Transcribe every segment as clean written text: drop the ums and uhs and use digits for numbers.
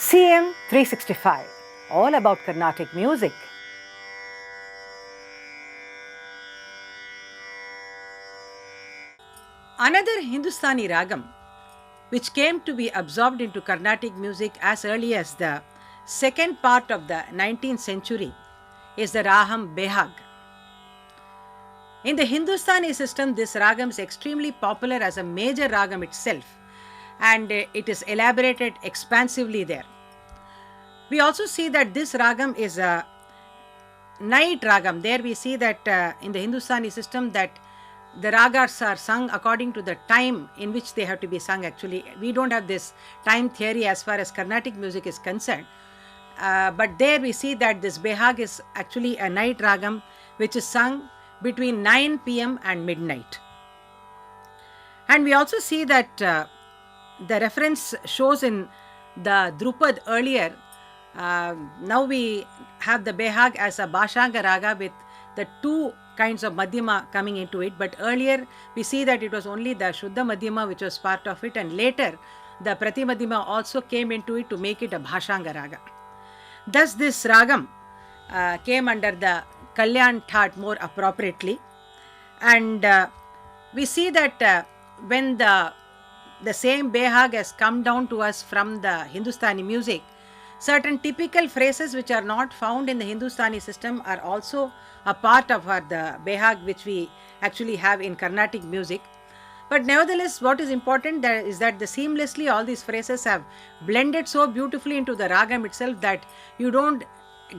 CM 365, all about Carnatic music. Another Hindustani ragam which came to be absorbed into Carnatic music as early as the second part of the 19th century is the ragam Behag. In the Hindustani system, this ragam is extremely popular as a major ragam itself, and it is elaborated expansively there. We also see that this ragam is a night ragam. There we see that in the Hindustani system that the ragas are sung according to the time in which they have to be sung. Actually, we don't have this time theory as far as Carnatic music is concerned. But there we see that this Behag is actually a night ragam which is sung between 9 p.m. and midnight. And we also see that the reference shows in the Drupad earlier. Now we have the Behag as a Bhashanga raga with the two kinds of Madhyama coming into it, but earlier we see that it was only the Shuddha Madhyama which was part of it, and later the Prati Madhyama also came into it to make it a Bhashanga raga. Thus this ragam came under the Kalyan Thaat more appropriately, and we see that when the same Behag has come down to us from the Hindustani music, certain typical phrases which are not found in the Hindustani system are also a part of the Behag which we actually have in Carnatic music. But nevertheless, what is important is that seamlessly all these phrases have blended so beautifully into the ragam itself that you don't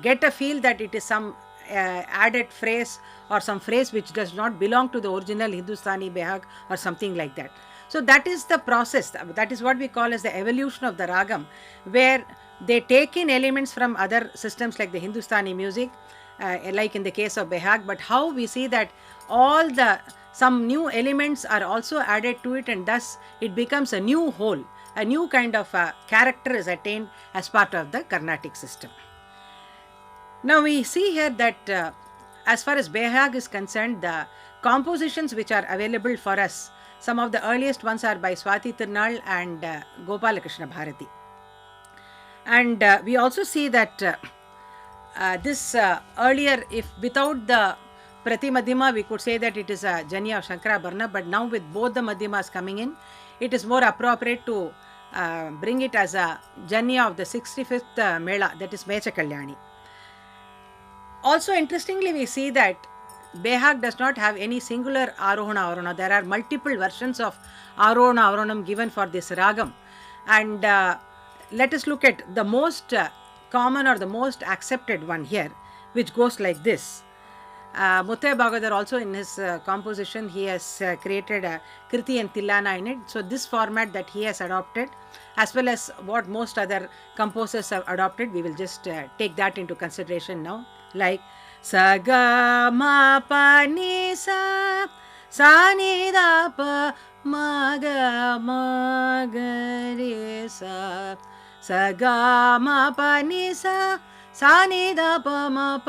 get a feel that it is some added phrase or some phrase which does not belong to the original Hindustani Behag or something like that. So that is the process. That is what we call as the evolution of the ragam, where they take in elements from other systems like the Hindustani music, like in the case of Behag, but how we see that some new elements are also added to it, and thus it becomes a new whole, a new kind of character is attained as part of the Carnatic system. Now we see here that as far as Behag is concerned, the compositions which are available for us, some of the earliest ones are by Swati Tirunal and Gopalakrishna Bharati. And we also see that this earlier, if without the Prati Madhyama, we could say that it is a Janya of Shankarabharana, but now with both the Madhyamas coming in, it is more appropriate to bring it as a Janya of the 65th Mela, that is Mecha Kalyani. Also interestingly, we see that Behag does not have any singular Arohana Arohana. There are multiple versions of Arohana Arohanam given for this ragam, and let us look at the most common or the most accepted one here, which goes like this. Mudhra Bhagadar also in his composition, he has created a Kriti and Tillana in it. So this format that he has adopted, as well as what most other composers have adopted, we will just take that into consideration now. Like sa ga ma pa ni sa sa ni da pa ma ga ma ga re sa sa ga ma pa ni sa sa ni da pa ma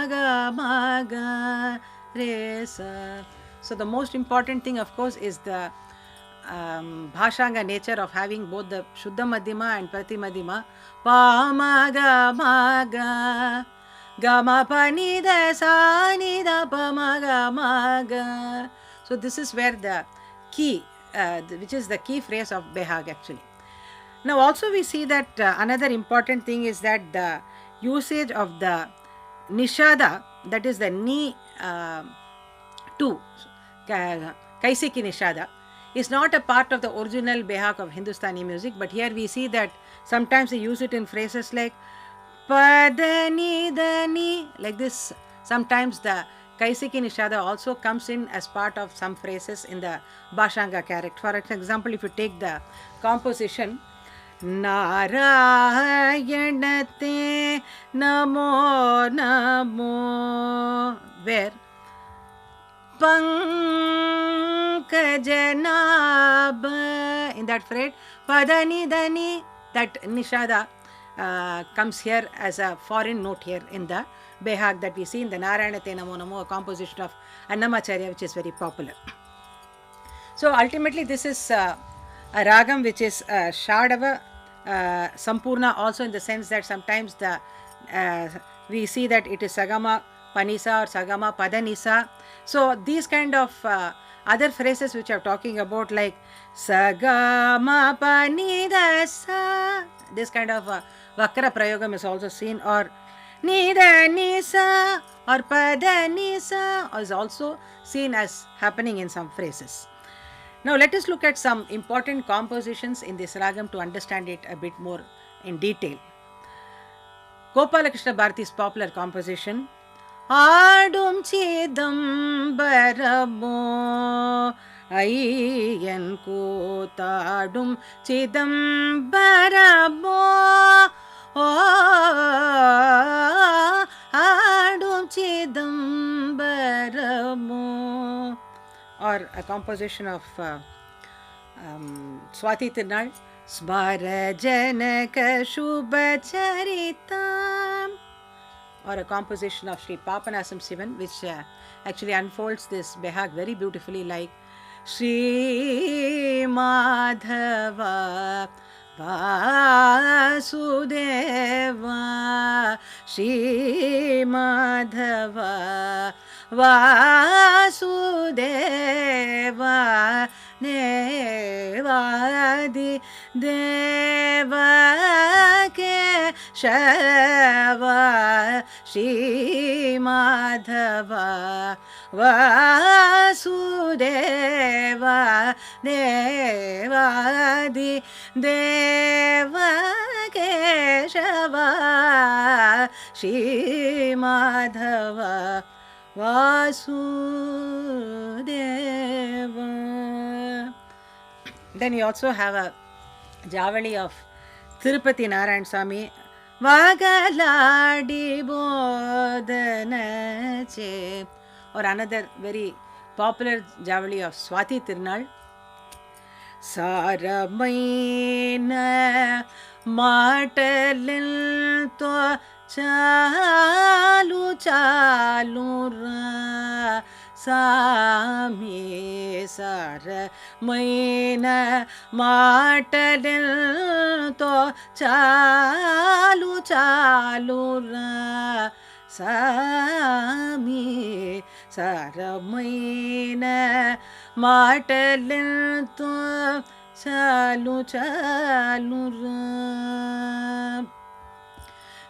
ga ma ga re sa. So the most important thing, of course, is the Bhashanga nature of having both the Shuddha Madhyama and Prati Madhyama. Pa ma ga ga ma pa ni da sa ni da pa ma ga. So this is where the key, which is the key phrase of Behag actually. Now also we see that another important thing is that the usage of the Nishada, that is the Ni 2, Kaisiki Nishada, is not a part of the original Behag of Hindustani music, but here we see that sometimes they use it in phrases like Padani Dani, like this. Sometimes the Kaisiki Nishada also comes in as part of some phrases in the Bhashanga character. For example, if you take the composition Narayanate Namo Namo, where Pankajanab, in that phrase, Padani Dani, that Nishada comes here as a foreign note here in the Behag that we see in the Narayanate Namo Namo, a composition of Annamacharya, which is very popular. So ultimately this is a ragam which is Shadava Sampurna also in the sense that sometimes we see that it is Sagama Panisa or Sagama Padanisa. So these kind of other phrases which are talking about like Sagama Panidasa, this kind of Vakra Prayogam is also seen, or Nida Nisa or Pada Nisa is also seen as happening in some phrases. Now let us look at some important compositions in this ragam to understand it a bit more in detail. Gopalakrishna Bharati's popular composition, Aadum Chidambaramo Ayyan Kootadum Chidambaramo Aadum Chidambaramo, or a composition of Swati Tirunal, Smara Janaka Shubha Charitam, or a composition of Sri Papanasam Sivan, which actually unfolds this Behag very beautifully, like Sri Madhava Vasudeva, Sri Madhava Vasudeva, Nevadi Deva Keshava, Sri Madhava Vasudeva, Nevadi Deva Keshava, Sri Madhava Vasudeva. Then you also have a Javali of Tirupati Narayanaswamy, Vagaladi Bodhanache, or another very popular Javali of Swati Tirunal, Saramaina Matalil To Chalu Chalu Ra Sami Saramaina Matalil To Chalu Chalu Ra Sami Saramaina Matalil To Chalu Chalu Ra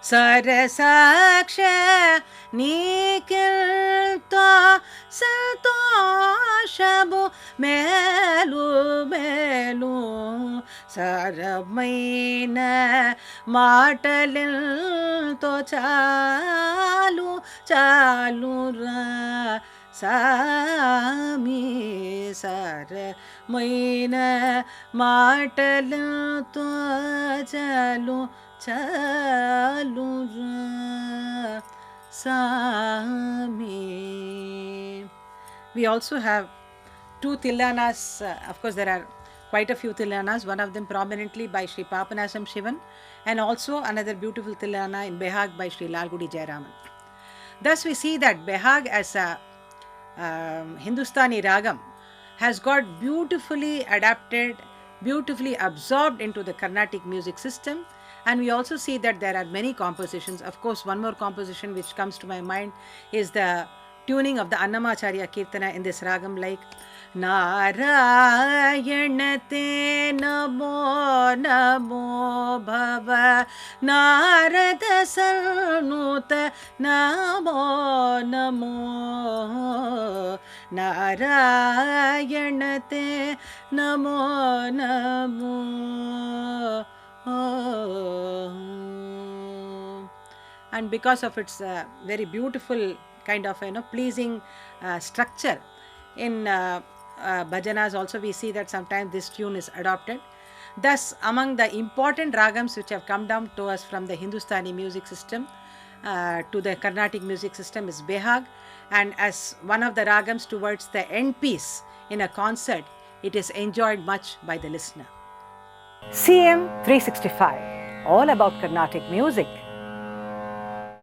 Sarasaksha Nikil To Santoshabu Melu Melu, Saramaina Matalil To Chalu Chalu Ra Sami Saramaina Matalil To Chalu Chalu Ra Sami. We also have two tilanas. Of course, there are quite a few tilanas, one of them prominently by Sri Papanasam Sivan, and also another beautiful tilana in Behag by Sri Lalgudi Jayaraman. Thus, we see that Behag as a Hindustani ragam has got beautifully adapted, beautifully absorbed into the Carnatic music system. And we also see that there are many compositions. Of course, one more composition which comes to my mind is the tuning of the Annamacharya Kirtana in this ragam, like Narayanate Namo Namo Bhava Narada Sarnuta Namo Namo Narayanate Namo Namo. And because of its very beautiful kind of pleasing structure in bhajanas, also we see that sometimes this tune is adopted. Thus, among the important ragams which have come down to us from the Hindustani music system to the Carnatic music system is Behag, and as one of the ragams towards the end piece in a concert, it is enjoyed much by the listener. CM 365, all about Carnatic music.